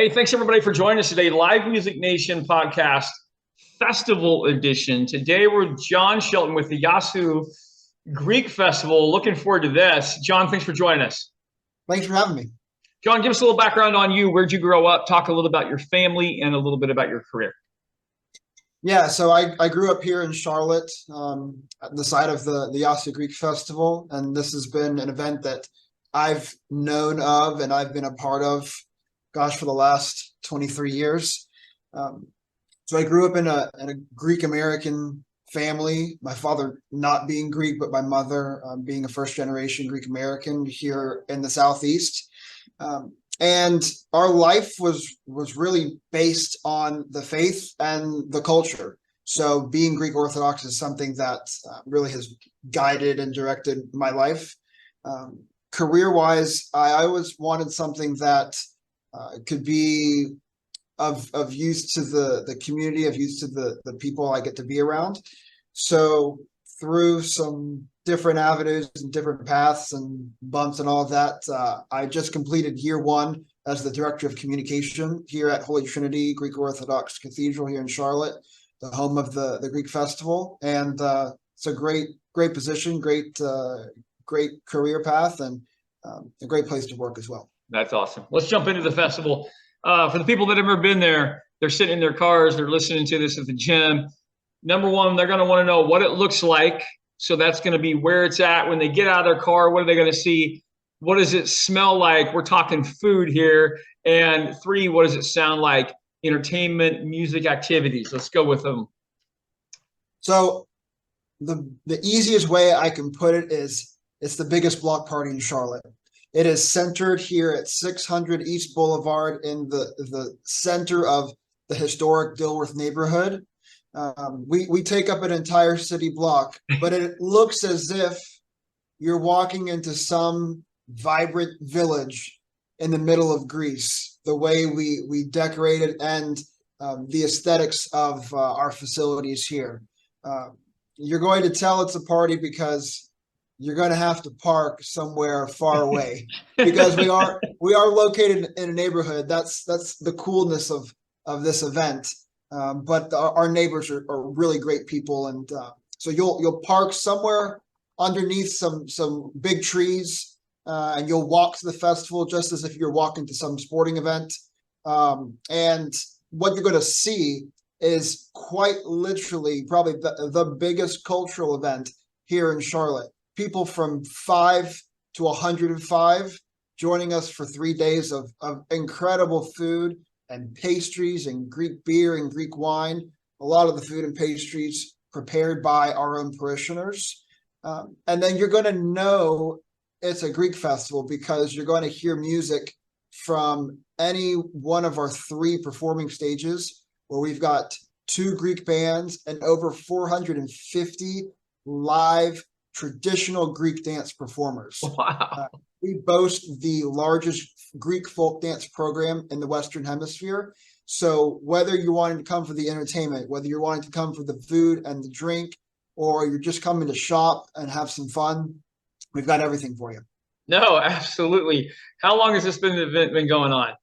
Hey, thanks everybody for joining us today. Live Music Nation podcast, festival edition. Today we're with John Shelton with the Yiasou Greek Festival. Looking forward to this. John, thanks for joining us. Thanks for having me. John, give us a little background on you. Where'd you grow up? Talk a little about your family and a little bit about your career. Yeah, so I grew up here in Charlotte, at the site of the Yiasou Greek Festival, and this has been an event that I've known of and I've been a part of, gosh, for the last 23 years. So I grew up in a Greek American family. My father not being Greek, but my mother being a first generation Greek American here in the Southeast. And our life was really based on the faith and the culture. So being Greek Orthodox is something that really has guided and directed my life. Career-wise, I always wanted something that could be of use to the community, of use to the people I get to be around. So through some different avenues and different paths and bumps and all of that, I just completed year one as the director of communication here at Holy Trinity Greek Orthodox Cathedral here in Charlotte, the home of the Greek Festival. And it's a great position, great career path, and a great place to work as well. That's awesome. Let's jump into the festival. For the people that have never been there, they're sitting in their cars, they're listening to this at the gym. Number one, they're going to want to know what it looks like. So that's going to be where it's at. When they get out of their car, what are they going to see? What does it smell like? We're talking food here. And three, what does it sound like? Entertainment, music, activities. Let's go with them. So the easiest way I can put it is it's the biggest block party in Charlotte. It is centered here at 600 East Boulevard in the center of the historic Dilworth neighborhood. We take up an entire city block, but it looks as if you're walking into some vibrant village in the middle of Greece, the way we decorated and the aesthetics of our facilities here. You're going to tell it's a party because you're going to have to park somewhere far away because we are located in a neighborhood. That's the coolness of this event. But our neighbors are really great people, and so you'll park somewhere underneath some big trees, and you'll walk to the festival just as if you're walking to some sporting event. And what you're going to see is quite literally probably the biggest cultural event here in Charlotte. People from 5 to 105 joining us for 3 days of incredible food and pastries and Greek beer and Greek wine. A lot of the food and pastries prepared by our own parishioners. And then you're going to know it's a Greek festival because you're going to hear music from any one of our 3 performing stages, where we've got 2 Greek bands and over 450 live traditional Greek dance performers. Wow. We boast the largest Greek folk dance program in the Western Hemisphere. So whether you're wanting to come for the entertainment, whether you're wanting to come for the food and the drink, or you're just coming to shop and have some fun, we've got everything for you. No, absolutely. How long has this event been going on?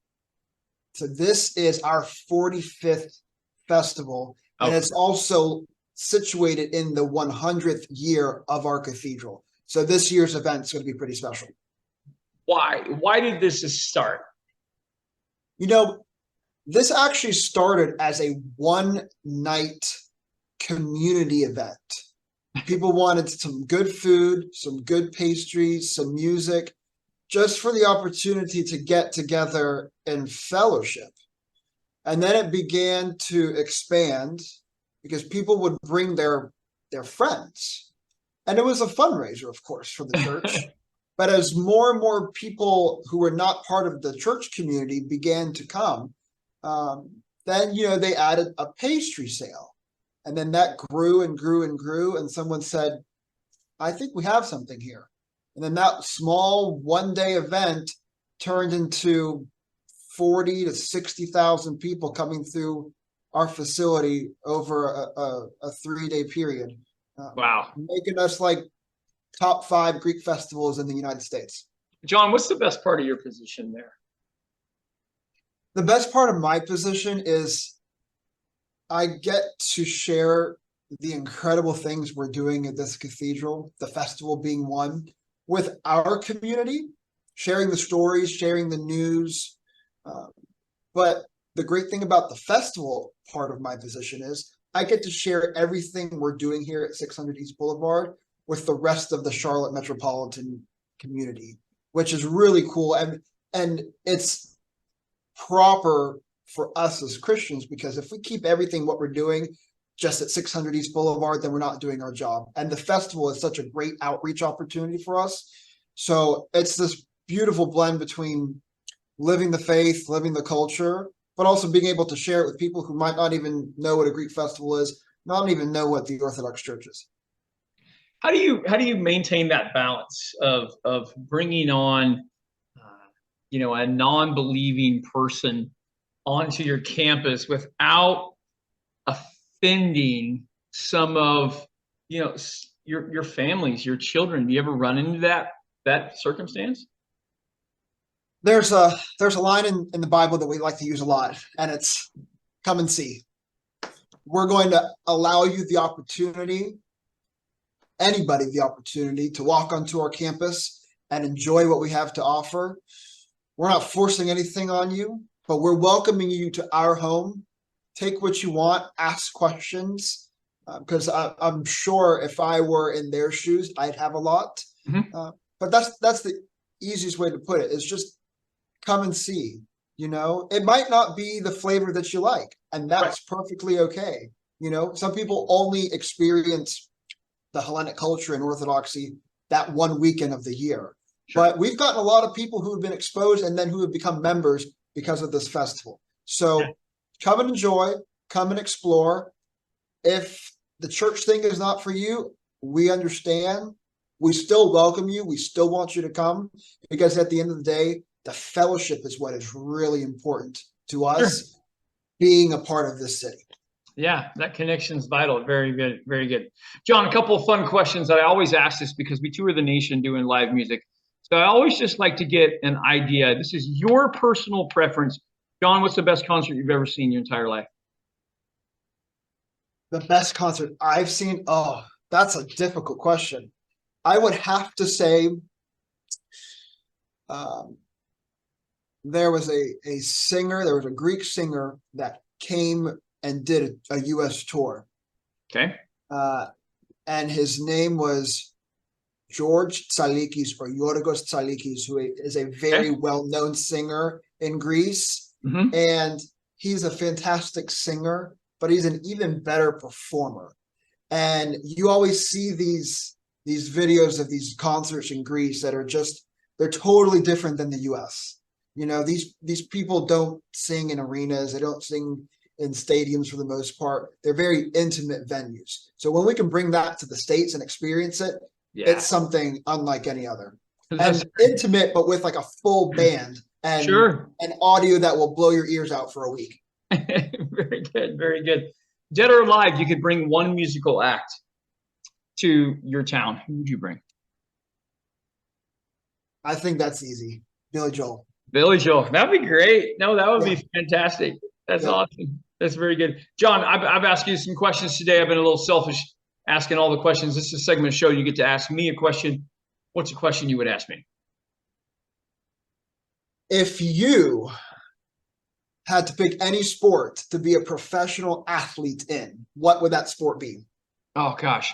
So this is our 45th festival, and it's also situated in the 100th year of our cathedral. So this year's event is going to be pretty special. Why? Why did this start? You know, this actually started as a one-night community event. People wanted some good food, some good pastries, some music, just for the opportunity to get together in fellowship. And then it began to expand because people would bring their friends. And it was a fundraiser, of course, for the church. But as more and more people who were not part of the church community began to come, then, they added a pastry sale. And then that grew and grew and grew. And someone said, I think we have something here. And then that small one-day event turned into 40 to 60,000 people coming through our facility over a 3-day period. Wow. Making us like top 5 Greek festivals in the United States. John, what's the best part of your position there? The best part of my position is I get to share the incredible things we're doing at this cathedral, the festival being one, with our community, sharing the stories, sharing the news. But the great thing about the festival part of my position is I get to share everything we're doing here at 600 East Boulevard with the rest of the Charlotte metropolitan community, which is really cool. And it's proper for us as Christians, because if we keep everything what we're doing just at 600 East Boulevard, then we're not doing our job. And the festival is such a great outreach opportunity for us. So it's this beautiful blend between living the faith, living the culture, but also being able to share it with people who might not even know what a Greek festival is, not even know what the Orthodox Church is. How do you maintain that balance of bringing on a non-believing person onto your campus without offending some of your families, your children? Do you ever run into that circumstance? There's a line in the Bible that we like to use a lot, and it's come and see. We're going to allow you the opportunity, anybody the opportunity, to walk onto our campus and enjoy what we have to offer. We're not forcing anything on you, but we're welcoming you to our home. Take what you want, ask questions, because I'm sure if I were in their shoes, I'd have a lot. But that's the easiest way to put it. It's just come and see. It might not be the flavor that you like, and that's perfectly okay. Some people only experience the Hellenic culture and Orthodoxy that one weekend of the year. Sure. But we've gotten a lot of people who have been exposed and then who have become members because of this festival. So come and enjoy, come and explore. If the church thing is not for you, we understand. We still welcome you. We still want you to come, because at the end of the day, the fellowship is what is really important to us, being a part of this city. Yeah, that connection is vital. Very good. Very good. John, a couple of fun questions that I always ask this because we tour the nation doing live music. So I always just like to get an idea. This is your personal preference. John, what's the best concert you've ever seen in your entire life? The best concert I've seen? Oh, that's a difficult question. I would have to say there was a singer, there was a Greek singer that came and did a U.S. tour. Okay. And his name was George Tsalikis, or Yorgos Tsalikis, who is a very well-known singer in Greece. And he's a fantastic singer, but he's an even better performer. And you always see these videos of these concerts in Greece that are they're totally different than the US. These people don't sing in arenas. They don't sing in stadiums for the most part. They're very intimate venues. So when we can bring that to the States and experience it, it's something unlike any other. And intimate, but with like a full band and an audio that will blow your ears out for a week. Very good. Very good. Dead or alive, you could bring one musical act to your town. Who would you bring? I think that's easy. Billy Joel. Billy Joel. That'd be great. No, that would be fantastic. That's awesome. That's very good. John, I've asked you some questions today. I've been a little selfish asking all the questions. This is a segment of the show. You get to ask me a question. What's a question you would ask me? If you had to pick any sport to be a professional athlete in, what would that sport be? Oh, gosh.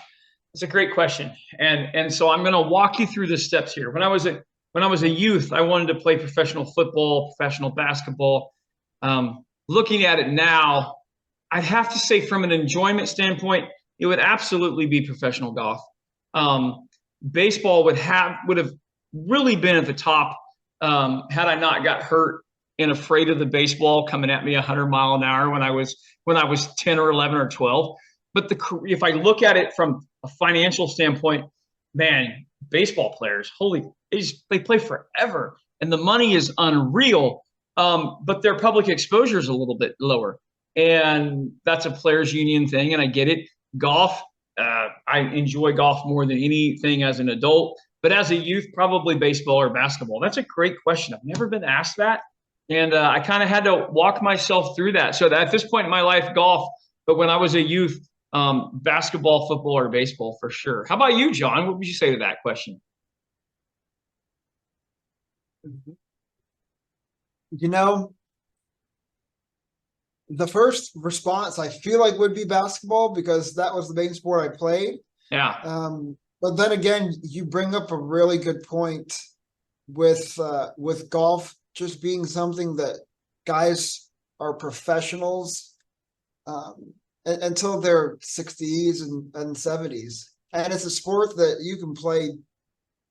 That's a great question. And so I'm going to walk you through the steps here. When I was a youth, I wanted to play professional football, professional basketball. Looking at it now, I'd have to say from an enjoyment standpoint, it would absolutely be professional golf. Baseball would have really been at the top had I not got hurt and afraid of the baseball coming at me 100 miles an hour when I was 10 or 11 or 12. But if I look at it from a financial standpoint, man, baseball players, they play forever, and the money is unreal. But their public exposure is a little bit lower, and that's a players union thing, and I get it. Golf, I enjoy golf more than anything as an adult, but as a youth, probably baseball or basketball. That's a great question. I've never been asked that. And I kind of had to walk myself through that. So that at this point in my life, golf, but when I was a youth, basketball, football, or baseball for sure. How about you, John? What would you say to that question? You know, the first response I feel like would be basketball because that was the main sport I played. Yeah. But then again, you bring up a really good point with golf just being something that guys are professionals until their 60s and 70s. And it's a sport that you can play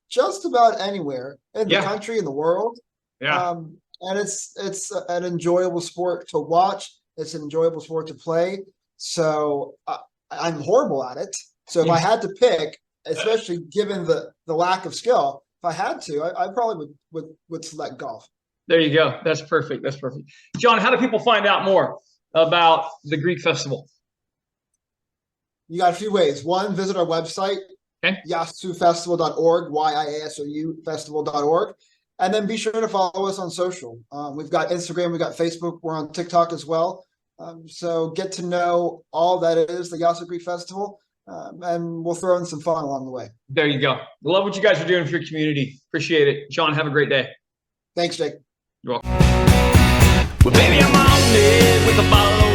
just about anywhere in the country, in the world. Yeah. And it's an enjoyable sport to watch. It's an enjoyable sport to play. So I'm horrible at it. So if I had to pick, especially given the lack of skill, if I had to, I probably would select golf. There you go. That's perfect. That's perfect. John, how do people find out more about the Greek festival? You got a few ways. One, visit our website, yiasoufestival.org, YIASOU festival.org. And then be sure to follow us on social. We've got Instagram, we've got Facebook, we're on TikTok as well. So get to know all that is the Yiasou Greek Festival, and we'll throw in some fun along the way. There you go. Love what you guys are doing for your community. Appreciate it. John, have a great day. Thanks, Jake. You're welcome. Well, baby, I'm on it with a bottle